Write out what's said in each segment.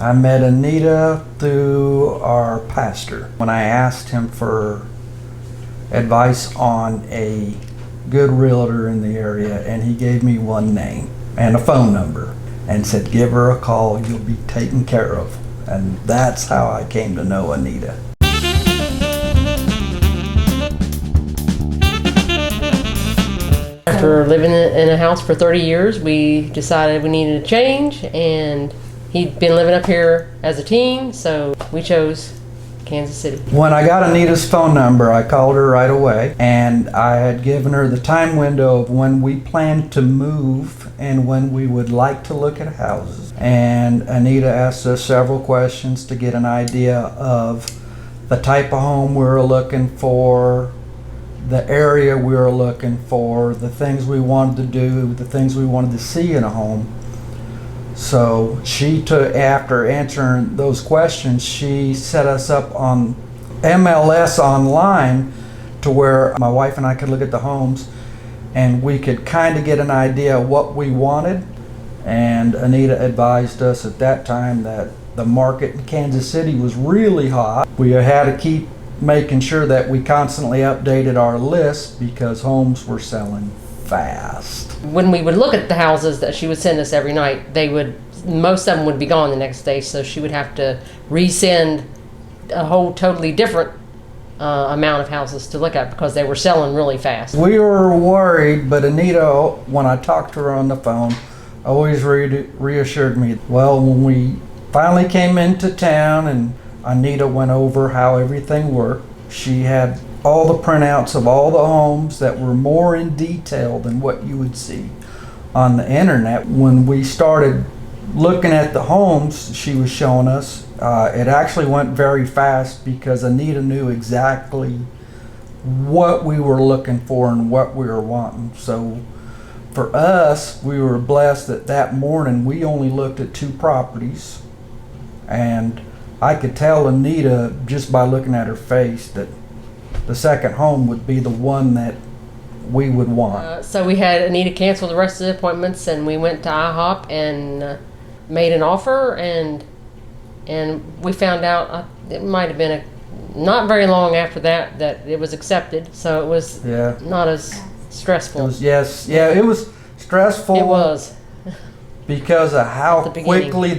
I met Anita through our pastor when I asked him for advice on a good realtor in the area, and he gave me one name and a phone number and said, give her a call, you'll be taken care of. And that's how I came to know Anita. After living in a house for 30 years, we decided we needed a change, and he'd been living up here as a teen, so we chose Kansas City. When I got Anita's phone number, I called her right away, and I had given her the time window of when we planned to move and when we would like to look at houses. And Anita asked us several questions to get an idea of the type of home we were looking for, the area we were looking for, the things we wanted to do, the things we wanted to see in a home. So she took, after answering those questions, she set us up on MLS online to where my wife and I could look at the homes and we could kind of get an idea of what we wanted. And Anita advised us at that time that the market in Kansas City was really hot. We had to keep making sure that we constantly updated our list because homes were selling fast. When we would look at the houses that she would send us every night, most of them would be gone the next day, so she would have to resend a whole totally different amount of houses to look at because they were selling really fast. We were worried, but Anita, when I talked to her on the phone, always reassured me. Well, when we finally came into town and Anita went over how everything worked, she had all the printouts of all the homes that were more in detail than what you would see on the internet. When we started looking at the homes she was showing us, it actually went very fast because Anita knew exactly what we were looking for and what we were wanting. So for us, we were blessed that morning we only looked at 2 properties, and I could tell Anita just by looking at her face that the second home would be the one that we would want. So we had Anita cancel the rest of the appointments, and we went to IHOP and made an offer, and we found out it might have been not very long after that it was accepted. So it was not as stressful. It was, it was stressful. It was. Because of how quickly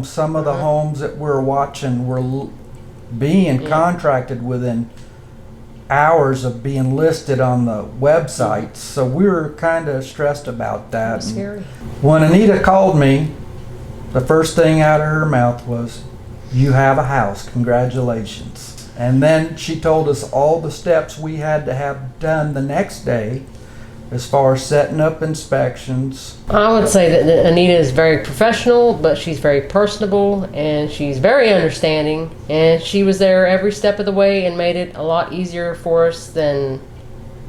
some of the homes that we're watching were being contracted within hours of being listed on the websites. So we were kind of stressed about that. It was scary. When Anita called me, the first thing out of her mouth was, "You have a house, congratulations." And then she told us all the steps we had to have done the next day as far as setting up inspections. I would say that Anita is very professional, but she's very personable, and she's very understanding, and she was there every step of the way and made it a lot easier for us than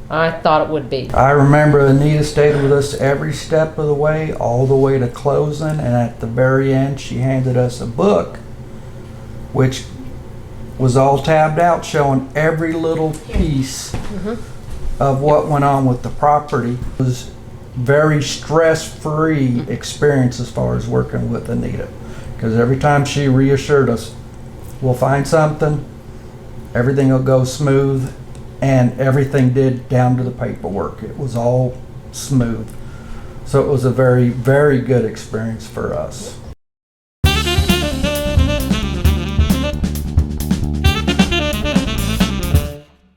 I thought it would be. I remember Anita stayed with us every step of the way, all the way to closing, and at the very end she handed us a book which was all tabbed out showing every little piece of what went on with the property. It was very stress-free experience as far as working with Anita, because every time she reassured us, we'll find something, everything will go smooth, and everything did down to the paperwork. It was all smooth. So it was a very, very good experience for us.